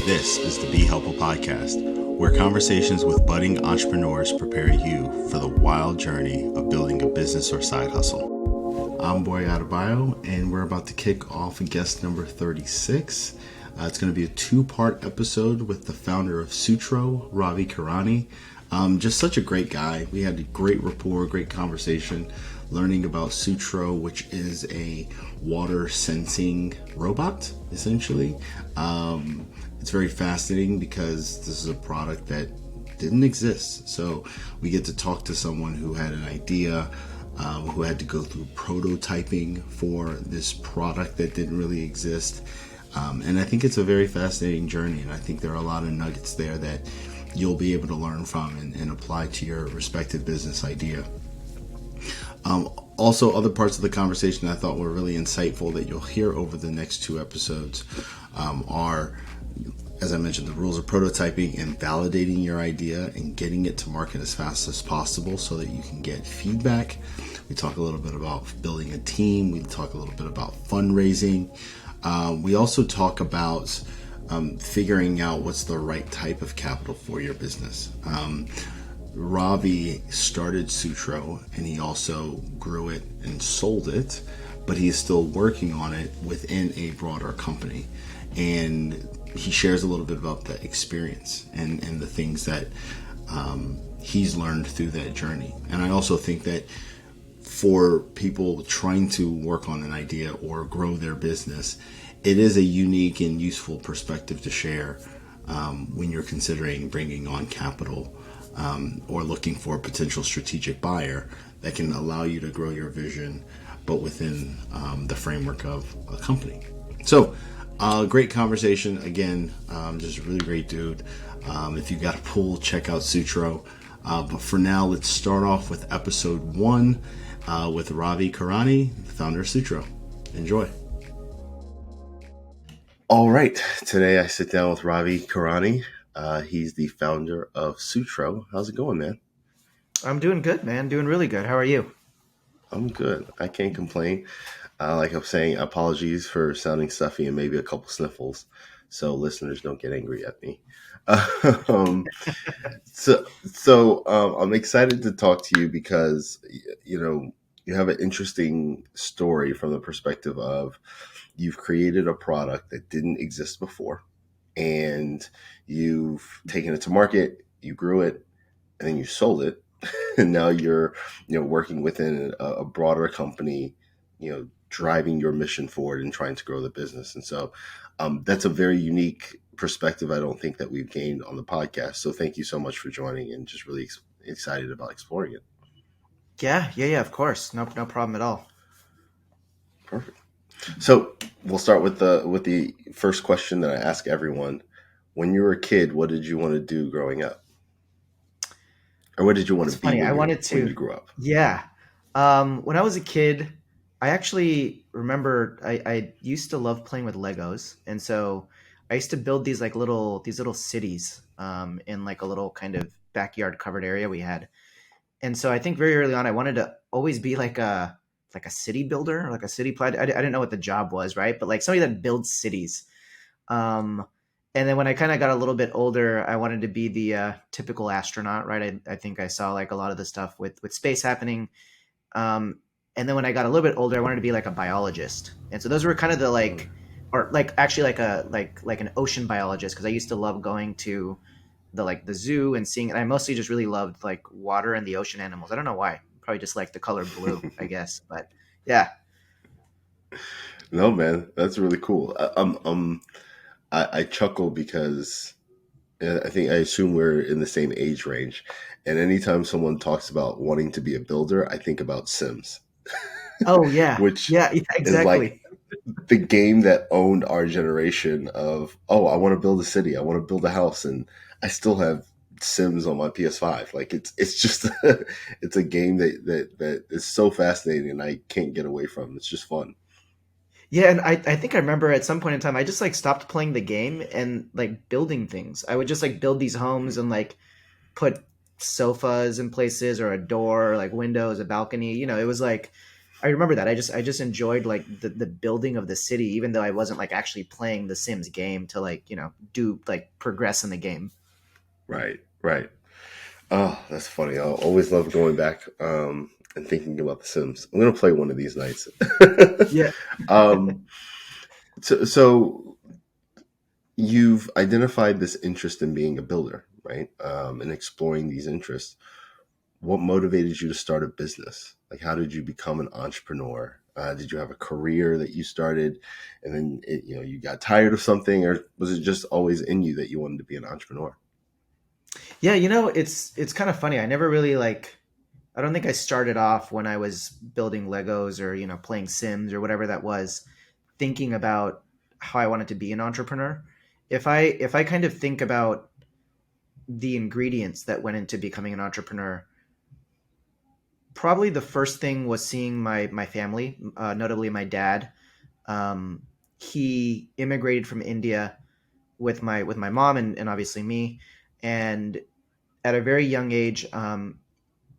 This is the Be Helpful Podcast, where conversations with budding entrepreneurs prepare you for the wild journey of building a business or side hustle. I'm Boy Adebayo, and we're about to kick off guest number 36. It's going to be a two-part episode with the founder of Sutro, Ravi Kurani. Just such a great guy. We had a great rapport, great conversation, learning about Sutro, which is a water sensing robot, essentially. It's very fascinating because this is a product that didn't exist. So we get to talk to someone who had an idea, who had to go through prototyping for this product that didn't really exist. And I think it's a very fascinating journey. And I think there are a lot of nuggets there that you'll be able to learn from and apply to your respective business idea. Also, other parts of the conversation I thought were really insightful that you'll hear over the next two episodes are, as I mentioned, the rules of prototyping and validating your idea and getting it to market as fast as possible so that you can get feedback. We talk a little bit about building a team. We talk a little bit about fundraising. We also talk about figuring out what's the right type of capital for your business. Ravi started Sutro and he also grew it and sold it, but he is still working on it within a broader company. And he shares a little bit about the experience and the things that he's learned through that journey. And I also think that for people trying to work on an idea or grow their business, it is a unique and useful perspective to share when you're considering bringing on capital or looking for a potential strategic buyer that can allow you to grow your vision, but within the framework of a company. So, great conversation. Again, just a really great dude. If you got a pool, check out Sutro. But for now, let's start off with episode 1 with Ravi Kurani, the founder of Sutro. Enjoy. All right. Today I sit down with Ravi Kurani. He's the founder of Sutro. How's it going, man? I'm doing good, man. Doing really good. How are you? I'm good. I can't complain. Like I'm saying, apologies for sounding stuffy and maybe a couple sniffles, so listeners don't get angry at me. So I'm excited to talk to you because, you have an interesting story from the perspective of you've created a product that didn't exist before, and you've taken it to market, you grew it, and then you sold it. And now you're, working within a broader company, driving your mission forward and trying to grow the business. And so that's a very unique perspective I don't think that we've gained on the podcast. So thank you so much for joining and just really excited about exploring it. Yeah, of course. No problem at all. Perfect. So we'll start with the first question that I ask everyone. When you were a kid, what did you want to do growing up? Or what did you want to be when you grew up? Yeah. When I was a kid, I actually remember I used to love playing with Legos. And so I used to build these little cities in like a little kind of backyard covered area we had. And so I think very early on, I wanted to always be like a city builder, like a city planner. I didn't know what the job was, right? But like somebody that builds cities. And then when I kind of got a little bit older, I wanted to be the typical astronaut, right? I think I saw like a lot of the stuff with space happening. And then when I got a little bit older, I wanted to be like a biologist. And so those were kind of the like an ocean biologist, because I used to love going to the zoo and seeing. And I mostly just really loved like water and the ocean animals. I don't know why. Probably just like the color blue, I guess. But yeah. No, man, that's really cool. I chuckle because I assume we're in the same age range. And anytime someone talks about wanting to be a builder, I think about Sims. Oh, yeah. Which yeah, exactly. is like the game that owned our generation of, I want to build a city. I want to build a house. And I still have Sims on my PS5. Like it's just, it's a game that is so fascinating and I can't get away from. It's just fun. Yeah, and I think I remember at some point in time I just like stopped playing the game and like building things. I would just like build these homes and like put sofas in places or a door or like windows, a balcony. It was like I remember that. I just enjoyed like the building of the city, even though I wasn't like actually playing the Sims game to like, do like progress in the game. Right, right. Oh, that's funny. I always love going back and thinking about The Sims. I'm gonna play one of these nights. Yeah. um, so you've identified this interest in being a builder, right? And exploring these interests. What motivated you to start a business? Like, how did you become an entrepreneur? Did you have a career that you started, and then you got tired of something, or was it just always in you that you wanted to be an entrepreneur? Yeah, it's kind of funny. I never really like I don't think I started off when I was building Legos or, playing Sims or whatever that was, thinking about how I wanted to be an entrepreneur. If I kind of think about the ingredients that went into becoming an entrepreneur, probably the first thing was seeing my family, notably my dad. Um, he immigrated from India with my mom and obviously me, and at a very young age,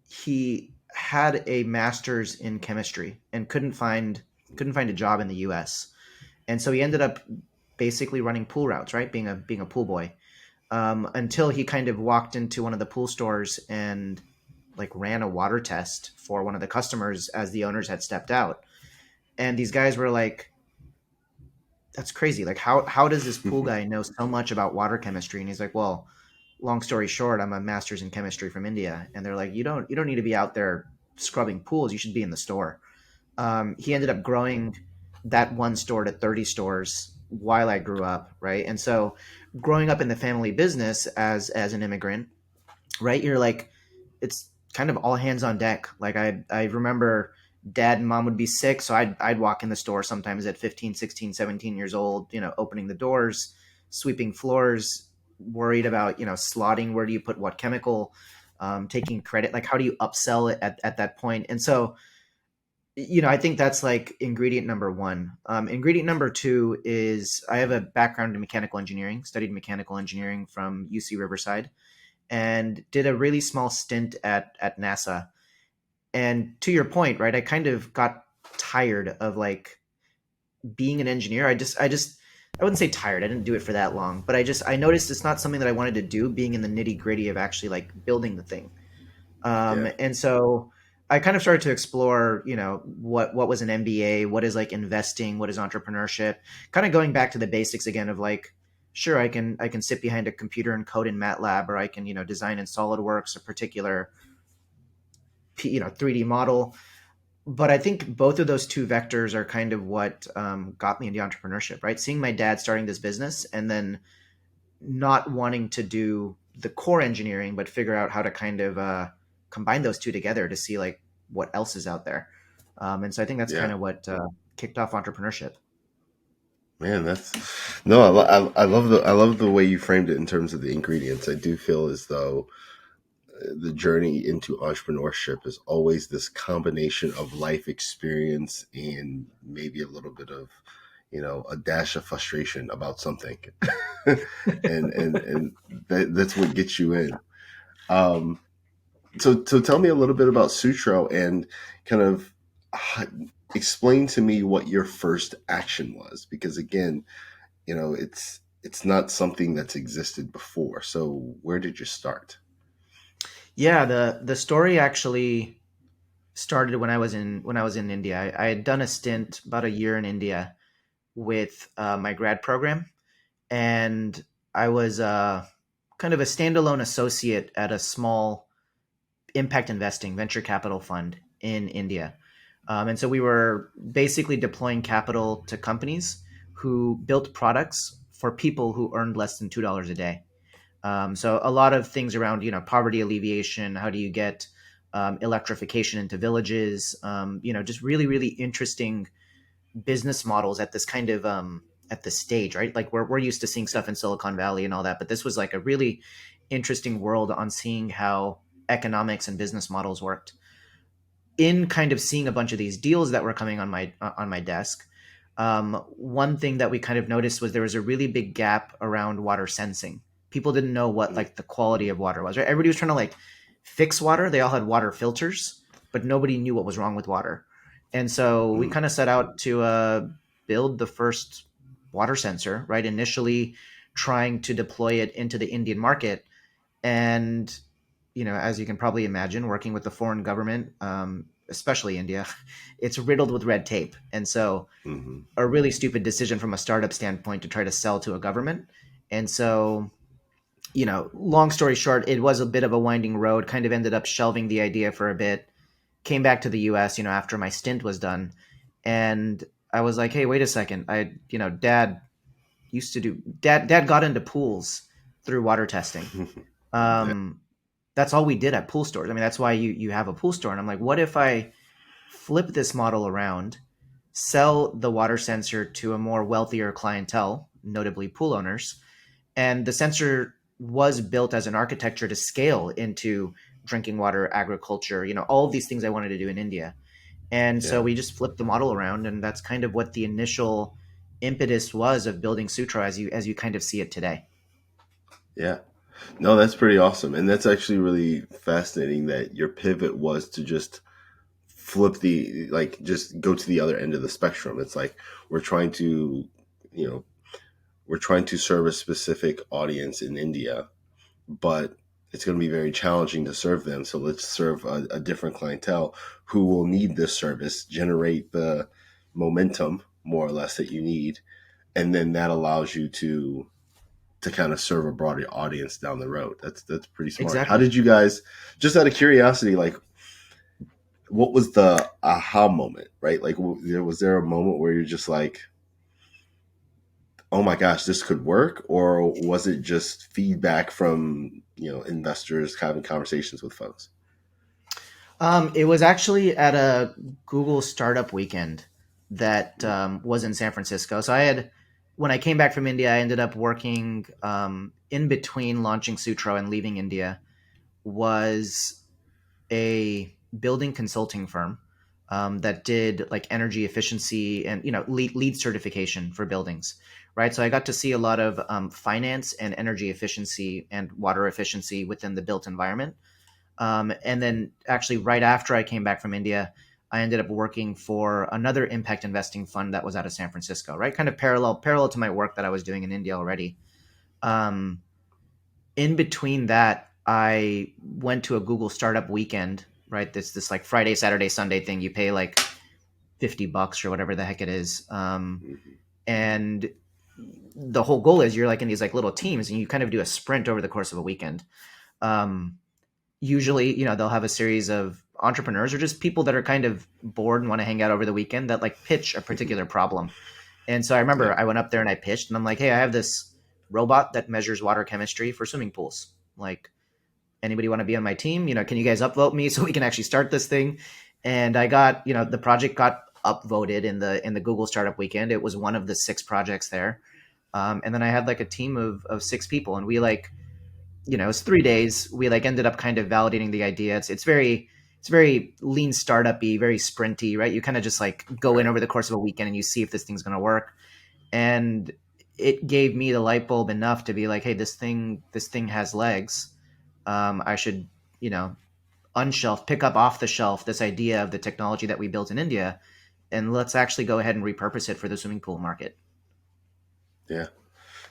he had a master's in chemistry and couldn't find a job in the U.S. And so he ended up basically running pool routes, right? Being a pool boy, until he kind of walked into one of the pool stores and like ran a water test for one of the customers as the owners had stepped out. And these guys were like, "That's crazy! Like, how does this pool guy know so much about water chemistry?" And he's like, "Well, long story short, I'm a master's in chemistry from India." And they're like, "You don't need to be out there scrubbing pools. You should be in the store." He ended up growing that one store to 30 stores while I grew up, right? And so, growing up in the family business as an immigrant, right? You're like, it's kind of all hands on deck. Like I remember dad and mom would be sick, so I'd walk in the store sometimes at 15, 16, 17 years old, opening the doors, sweeping floors, worried about, slotting, where do you put what chemical, taking credit, like how do you upsell it at that point. And so, I think that's like ingredient number one. Ingredient number two is I have a background in mechanical engineering, studied mechanical engineering from UC Riverside, and did a really small stint at NASA. And to your point, right, I kind of got tired of like being an engineer. I wouldn't say tired. I didn't do it for that long, but I noticed it's not something that I wanted to do, being in the nitty gritty of actually like building the thing. Yeah, And so I kind of started to explore, what was an MBA, what is like investing, what is entrepreneurship, kind of going back to the basics again of like, sure, I can sit behind a computer and code in MATLAB, or I can, design in SolidWorks a particular, 3D model. But I think both of those two vectors are kind of what, got me into entrepreneurship, right? Seeing my dad starting this business and then not wanting to do the core engineering, but figure out how to kind of, combine those two together to see like what else is out there. And so I think that's kind yeah. of what, kicked off entrepreneurship. Man, that's no. I love the way you framed it in terms of the ingredients. I do feel as though the journey into entrepreneurship is always this combination of life experience and maybe a little bit of, a dash of frustration about something, and that's what gets you in. Um, so tell me a little bit about Sutro and kind of uh, explain to me what your first action was, because again, it's not something that's existed before. So where did you start? Yeah, the story actually started when I was in India. I had done a stint about a year in India with, my grad program, and I was, kind of a standalone associate at a small impact investing venture capital fund in India. And so we were basically deploying capital to companies who built products for people who earned less than $2 a day. So a lot of things around, poverty alleviation. How do you get, electrification into villages? Just really, really interesting business models at this kind of, at this stage, right? Like we're used to seeing stuff in Silicon Valley and all that, but this was like a really interesting world on seeing how economics and business models worked. In kind of seeing a bunch of these deals that were coming on my desk, one thing that we kind of noticed was there was a really big gap around water sensing. People didn't know what like the quality of water was. Right? Everybody was trying to like fix water. They all had water filters, but nobody knew what was wrong with water. And so we Mm. kind of set out to build the first water sensor, right? Initially trying to deploy it into the Indian market. And, as you can probably imagine, working with the foreign government, especially India, it's riddled with red tape. And so Hmm. a really stupid decision from a startup standpoint to try to sell to a government. And so, long story short, it was a bit of a winding road, kind of ended up shelving the idea for a bit, came back to the US, after my stint was done. And I was like, hey, wait a second. Dad got into pools through water testing. Yeah. Um, that's all we did at pool stores. I mean, that's why you have a pool store. And I'm like, what if I flip this model around, sell the water sensor to a more wealthier clientele, notably pool owners, and the sensor was built as an architecture to scale into drinking water, agriculture, all of these things I wanted to do in India. And so Yeah. we just flipped the model around, and that's kind of what the initial impetus was of building Sutro as you kind of see it today. Yeah. No, that's pretty awesome. And that's actually really fascinating that your pivot was to just flip just go to the other end of the spectrum. It's like we're trying to, you know, we're trying to serve a specific audience in India, but it's going to be very challenging to serve them. So let's serve a different clientele who will need this service, generate the momentum more or less that you need, and then that allows you to kind of serve a broader audience down the road. That's pretty smart. How Exactly. did you guys, just out of curiosity, like what was the aha moment, right? Like was there a moment where you're just like, oh my gosh, this could work, or was it just feedback from investors having conversations with folks? It was actually at a Google startup weekend that was in San Francisco. So when I came back from India, I ended up working in between launching Sutro and leaving India, was a building consulting firm that did like energy efficiency and lead certification for buildings, right? So I got to see a lot of finance and energy efficiency and water efficiency within the built environment. And then actually right after I came back from India, I ended up working for another impact investing fund that was out of San Francisco, right? Kind of parallel to my work that I was doing in India already. Um, in between that, I went to a Google startup weekend, right? This like Friday, Saturday, Sunday thing. You pay like $50 or whatever the heck it is. Mm-hmm. And the whole goal is you're like in these like little teams and you kind of do a sprint over the course of a weekend. Um, Usually, they'll have a series of entrepreneurs or just people that are kind of bored and want to hang out over the weekend that like pitch a particular problem. And so I Yeah. remember I went up there and I pitched and I'm like, hey, I have this robot that measures water chemistry for swimming pools. Like, anybody want to be on my team? Can you guys upvote me so we can actually start this thing? And I got, the project got upvoted in the Google startup weekend. It was one of the 6 projects there. And then I had like a team of 6 people and we like, it was 3 days. We like ended up kind of validating the idea. It's very lean startup-y, very sprinty, right? You kind of just like go in Right. over the course of a weekend and you see if this thing's going to work. And it gave me the light bulb enough to be like, hey, this thing has legs. I should, you know, unshelf, pick up off the shelf this idea of the technology that we built in India, and let's actually go ahead and repurpose it for the swimming pool market. Yeah.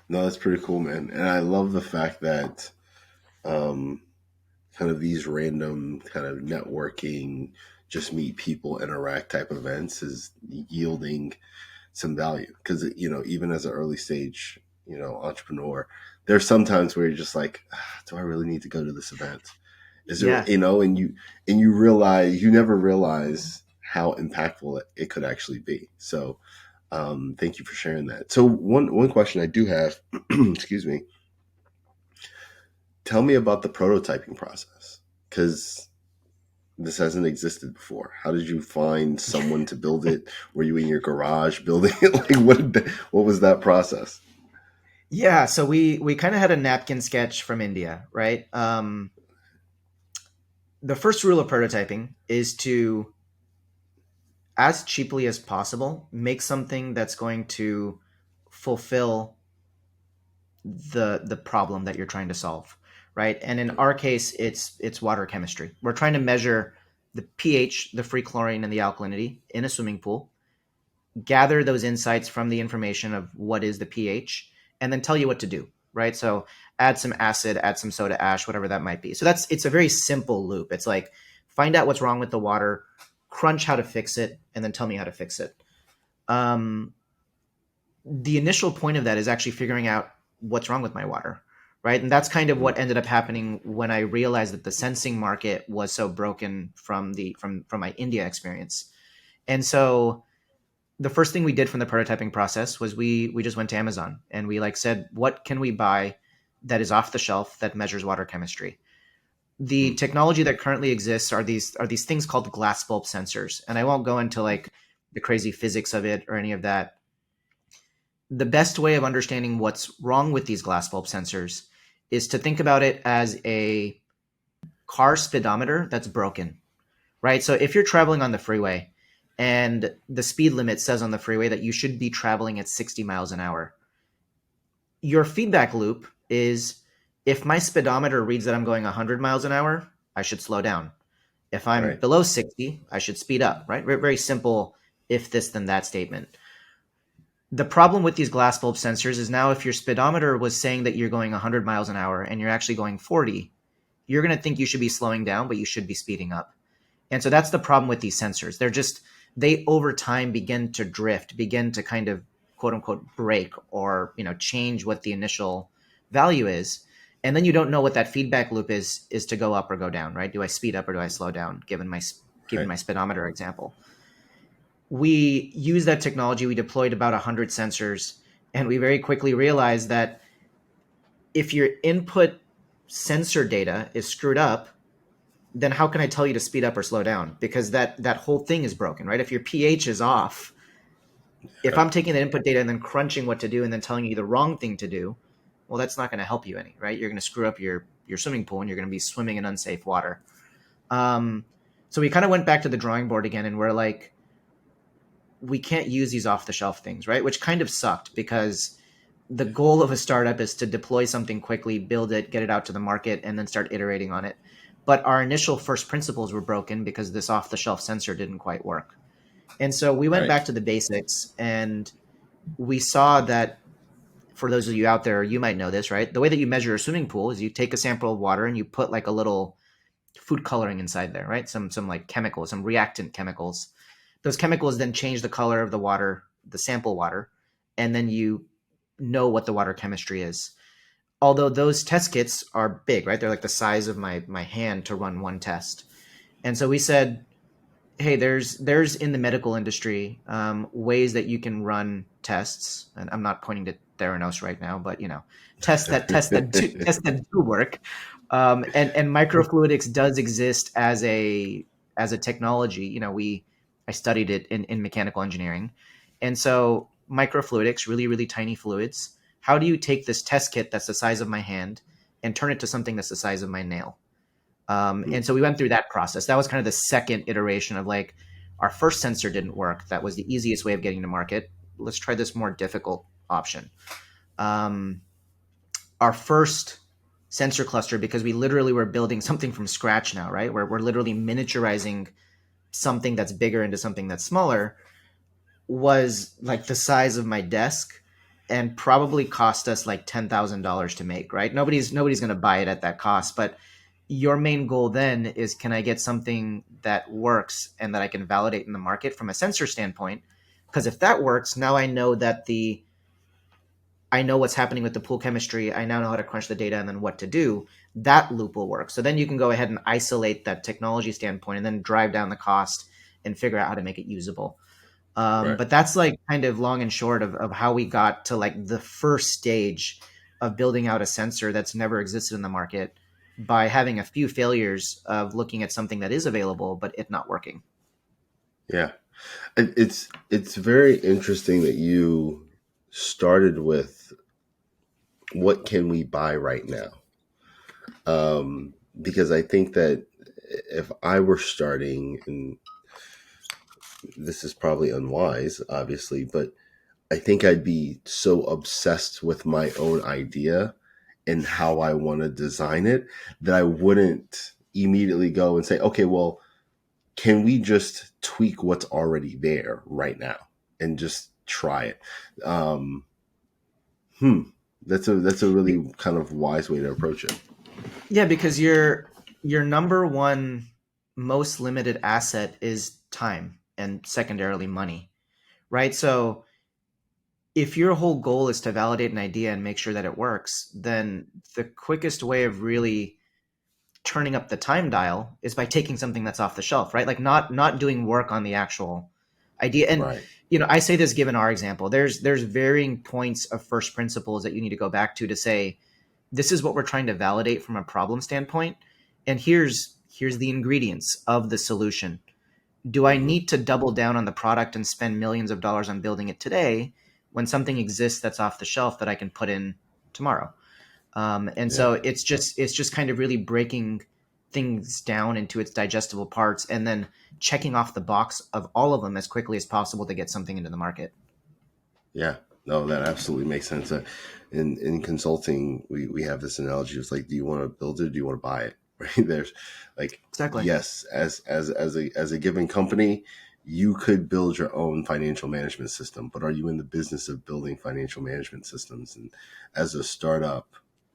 No, that's pretty cool, man. And I love the fact that um, kind of these random kind of networking, just meet people, interact type events is yielding some value. Because even as an early stage entrepreneur, there's sometimes where you're just like, do I really need to go to this event? Is there Yeah, and you realize you never realize how impactful it could actually be. So thank you for sharing that. So one question I do have, excuse me, tell me about the prototyping process because this hasn't existed before. How did you find someone to build it? Were you in your garage building it? Like what was that process? yeah. So we kind of had a napkin sketch from India, right? The first rule of prototyping is to, as cheaply as possible, make something that's going to fulfill the problem that you're trying to solve, right? And in our case, it's water chemistry. We're trying to measure the pH, the free chlorine, and the alkalinity in a swimming pool, gather those insights from the information of what is the pH, and then tell you what to do, right? So add some acid, add some soda ash, whatever that might be. So it's a very simple loop. It's like, find out what's wrong with the water, crunch how to fix it, and then tell me how to fix it. The initial point of that is actually figuring out what's wrong with my water, right? And that's kind of what ended up happening when I realized that the sensing market was so broken from my India experience. And so the first thing we did from the prototyping process was we just went to Amazon and we said, what can we buy that is off the shelf that measures water chemistry? The technology that currently exists are these things called glass bulb sensors. And I won't go into the crazy physics of it or any of that. The best way of understanding what's wrong with these glass bulb sensors is to think about it as a car speedometer that's broken, right? So if you're traveling on the freeway and the speed limit says on the freeway that you should be traveling at 60 miles an hour, your feedback loop is, if my speedometer reads that I'm going 100 miles an hour, I should slow down. If I'm below 60, I should speed up, right? Very simple, if this, then that statement. The problem with these glass bulb sensors is now if your speedometer was saying that you're going 100 miles an hour and you're actually going 40, you're going to think you should be slowing down, but you should be speeding up. And so that's the problem with these sensors. They over time begin to drift, begin to kind of quote unquote break or, change what the initial value is. And then you don't know what that feedback loop is to go up or go down, right? Do I speed up or do I slow down, given my speedometer example? We used that technology. We deployed about 100 sensors, and we very quickly realized that if your input sensor data is screwed up, then how can I tell you to speed up or slow down? Because that whole thing is broken, right? If your pH is off, if I'm taking the input data and then crunching what to do and then telling you the wrong thing to do, well, that's not going to help you any, right? You're going to screw up your swimming pool and you're going to be swimming in unsafe water. So we kind of went back to the drawing board again, and we're like, we can't use these off-the-shelf things, right? Which kind of sucked, because the goal of a startup is to deploy something quickly, build it, get it out to the market, and then start iterating on it. But our initial first principles were broken because this off-the-shelf sensor didn't quite work. And so we went back to the basics, and we saw that, for those of you out there, you might know this, right? The way that you measure a swimming pool is you take a sample of water and you put a little food coloring inside there, right? Some chemicals, some reactant chemicals. Those chemicals then change the color of the water, the sample water, and then you know what the water chemistry is. Although those test kits are big, right? They're like the size of my hand to run one test. And so we said, hey, there's in the medical industry ways that you can run tests. And I'm not pointing to Theranos right now, but tests that do work. And microfluidics does exist as a technology. I studied it in mechanical engineering. And so microfluidics, really, really tiny fluids. How do you take this test kit that's the size of my hand and turn it to something that's the size of my nail? And so we went through that process. That was kind of the second iteration of our first sensor didn't work. That was the easiest way of getting to market. Let's try this more difficult option. Our first sensor cluster, because we literally were building something from scratch now, right? We're literally miniaturizing something that's bigger into something that's smaller, was the size of my desk and probably cost us $10,000 to make, right? Nobody's going to buy it at that cost, but your main goal then is, can I get something that works and that I can validate in the market from a sensor standpoint? Because if that works, now I know what's happening with the pool chemistry. I now know how to crunch the data and then what to do. That loop will work. So then you can go ahead and isolate that technology standpoint and then drive down the cost and figure out how to make it usable. But that's kind of long and short of how we got to the first stage of building out a sensor that's never existed in the market, by having a few failures of looking at something that is available, but it not working. Yeah. It's very interesting that you started with, what can we buy right now? Because I think that if I were starting, and this is probably unwise, obviously, but I think I'd be so obsessed with my own idea and how I want to design it that I wouldn't immediately go and say, okay, well, can we just tweak what's already there right now and just try it? Um, hmm. That's a really kind of wise way to approach it. Yeah, because your number one most limited asset is time and secondarily money, right? So if your whole goal is to validate an idea and make sure that it works, then the quickest way of really turning up the time dial is by taking something that's off the shelf, right? Like not doing work on the actual idea. And Right. I say this given our example. There's varying points of first principles that you need to go back to say this is what we're trying to validate from a problem standpoint, and here's the ingredients of the solution. Do I Hmm. need to double down on the product and spend millions of dollars on building it today when something exists that's off the shelf that I can put in tomorrow? And Yeah. so it's just kind of really breaking things down into its digestible parts and then checking off the box of all of them as quickly as possible to get something into the market. Yeah. No, that absolutely makes sense. In consulting, we have this analogy. It's like, do you want to build it or do you want to buy it? Right? There's like, Exactly. yes, as a given company, you could build your own financial management system, but are you in the business of building financial management systems? And as a startup,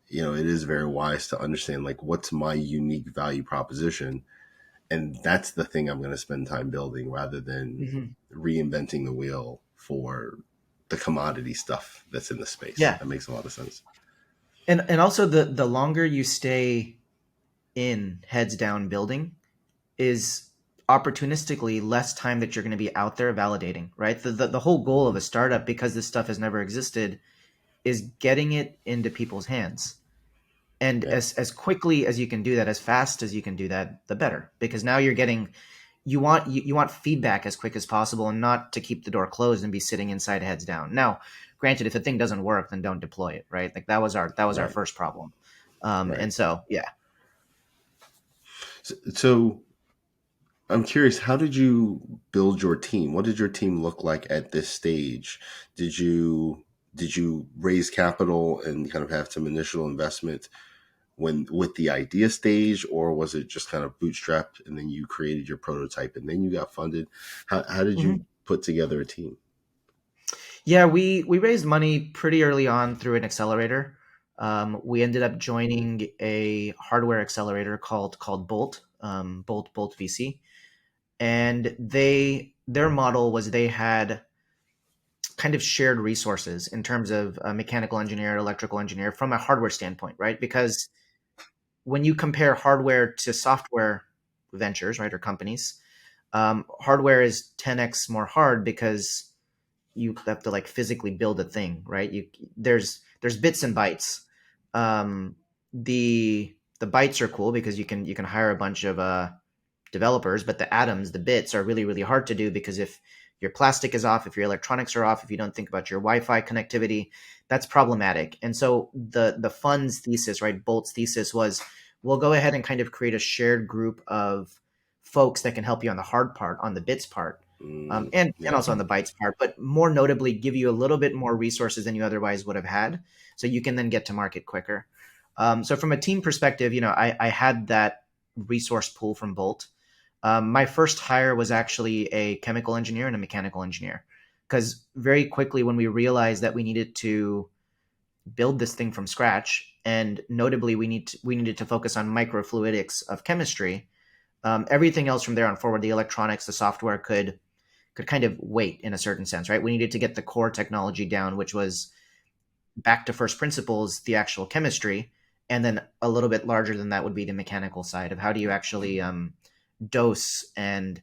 it is very wise to understand like what's my unique value proposition, and that's the thing I'm going to spend time building rather than Hmm. reinventing the wheel for the commodity stuff that's in the space. Yeah. That makes a lot of sense. And also the longer you stay in heads down building is opportunistically less time that you're going to be out there validating, right? The whole goal of a startup, because this stuff has never existed, is getting it into people's hands. And Yeah. as quickly as you can do that, as fast as you can do that, the better. Because now you're getting you want feedback as quick as possible and not to keep the door closed and be sitting inside heads down. Now, granted, if the thing doesn't work, then don't deploy it, right? Like that was our Right. first problem. Right. And so yeah. So I'm curious, how did you build your team? What did your team look like at this stage? Did you raise capital and kind of have some initial investment when with the idea stage, or was it just kind of bootstrapped and then you created your prototype and then you got funded? How did Mhm. you put together a team? Yeah, we raised money pretty early on through an accelerator. We ended up joining a hardware accelerator called Bolt, Bolt VC, and their model was they had kind of shared resources in terms of a mechanical engineer, electrical engineer from a hardware standpoint, right? Because when you compare hardware to software ventures, right, or companies, hardware is 10x more hard because you have to like physically build a thing, right? There's bits and bytes. Um, the bytes are cool because you can hire a bunch of developers, but the atoms, the bits, are really really hard to do because if your plastic is off, if your electronics are off, if you don't think about your Wi-Fi connectivity, that's problematic. And so the fund's thesis, right, Bolt's thesis was, we'll go ahead and kind of create a shared group of folks that can help you on the hard part, on the bits part, and Yeah. also on the bytes part, but more notably, give you a little bit more resources than you otherwise would have had, so you can then get to market quicker. So from a team perspective, I had that resource pool from Bolt. My first hire was actually a chemical engineer and a mechanical engineer, because very quickly when we realized that we needed to build this thing from scratch, and notably we needed to focus on microfluidics of chemistry, everything else from there on forward, the electronics, the software could kind of wait in a certain sense, right? We needed to get the core technology down, which was back to first principles, the actual chemistry, and then a little bit larger than that would be the mechanical side of how do you actually dose and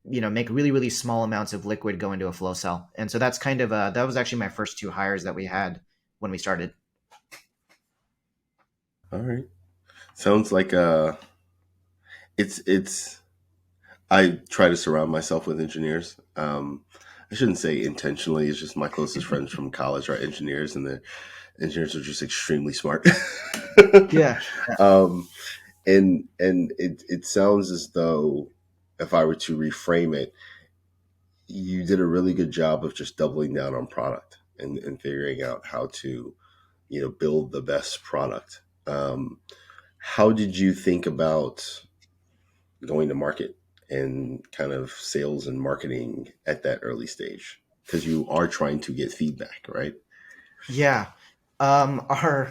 make really really small amounts of liquid go into a flow cell. And so that's kind of that was actually my first two hires that we had when we started. All right. Sounds like it's I try to surround myself with engineers. I shouldn't say intentionally. It's just my closest friends from college are engineers, and the engineers are just extremely smart. Yeah. um, and it sounds as though, if I were to reframe it, you did a really good job of just doubling down on product and figuring out how to build the best product. How did you think about going to market? and kind of sales and marketing at that early stage? Because you are trying to get feedback, right? Yeah. Our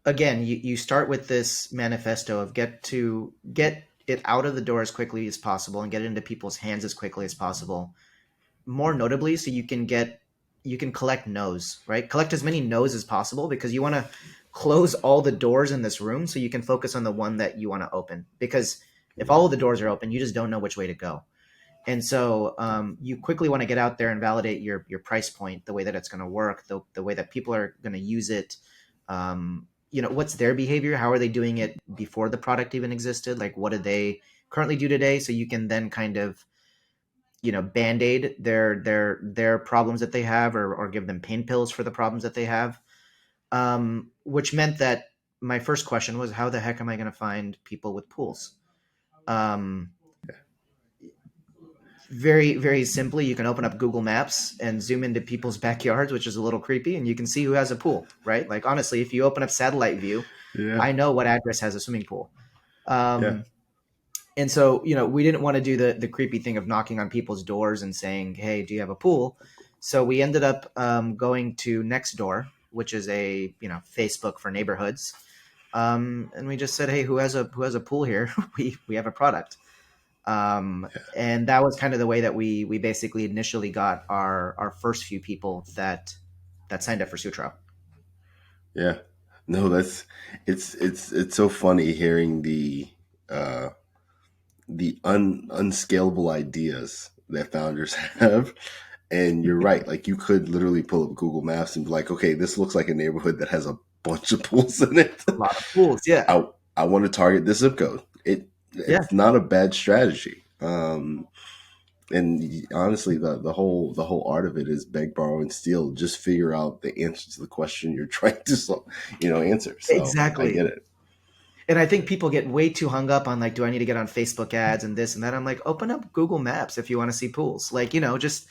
Again, you start with this manifesto of get it out of the door as quickly as possible and get it into people's hands as quickly as possible. More notably, so you can collect no's, right? Collect as many no's as possible because you want to close all the doors in this room so you can focus on the one that you want to open. Because if all of the doors are open, you just don't know which way to go. And so you quickly want to get out there and validate your price point, the way that it's going to work, the way that people are going to use it. What's their behavior? How are they doing it before the product even existed? Like, what do they currently do today? So you can then kind of, band-aid their problems that they have, or give them pain pills for the problems that they have. Which meant that my first question was, how the heck am I going to find people with pools? Very, very simply, you can open up Google Maps and zoom into people's backyards, which is a little creepy, and you can see who has a pool, right? Like, honestly, if you open up satellite view, I know what address has a swimming pool. And so, we didn't want to do the creepy thing of knocking on people's doors and saying, hey, do you have a pool? So we ended up going to Nextdoor, which is a, Facebook for neighborhoods. And we just said, hey, who has a pool here? we have a product. And that was kind of the way that we basically initially got our first few people that signed up for Sutro. Yeah, no, it's so funny hearing the unscalable ideas that founders have. And you're right. Like, you could literally pull up Google Maps and be like, okay, this looks like a neighborhood that has a bunch of pools in it. A lot of pools. Yeah. I want to target this zip code. It's not a bad strategy. And honestly, the whole art of it is beg, borrow, and steal. Just figure out the answer to the question you're trying to, answer. So exactly. I get it. And I think people get way too hung up on, like, do I need to get on Facebook ads and this and that? I'm like, open up Google Maps if you want to see pools. Like, just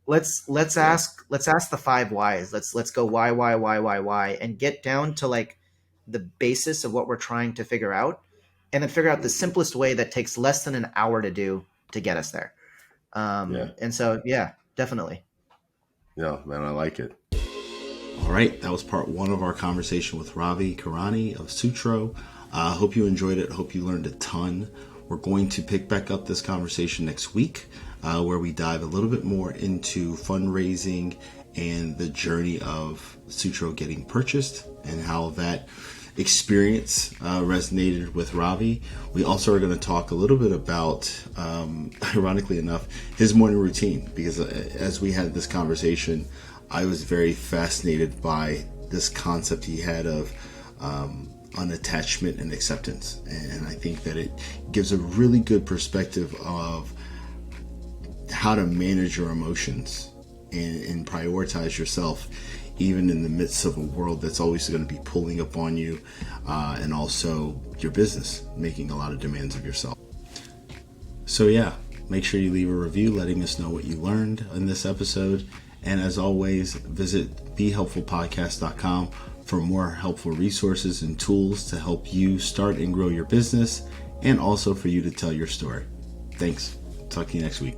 let's ask the 5 whys. Let's go why, and get down to, like, the basis of what we're trying to figure out, and then figure out the simplest way that takes less than an hour to do to get us there. And so, yeah, definitely. Yeah, man, I like it. All right, that was part 1 of our conversation with Ravi Kurani of Sutro. I hope you enjoyed it. Hope you learned a ton. We're going to pick back up this conversation next week, where we dive a little bit more into fundraising and the journey of Sutro getting purchased and how that experience resonated with Ravi. We also are going to talk a little bit about, ironically enough, his morning routine, because as we had this conversation, I was very fascinated by this concept he had of unattachment and acceptance. And I think that it gives a really good perspective of how to manage your emotions and prioritize yourself, even in the midst of a world that's always going to be pulling up on you, and also your business making a lot of demands of yourself. So yeah, make sure you leave a review letting us know what you learned in this episode. And as always, visit behelpfulpodcast.com for more helpful resources and tools to help you start and grow your business, and also for you to tell your story. Thanks. Talk to you next week.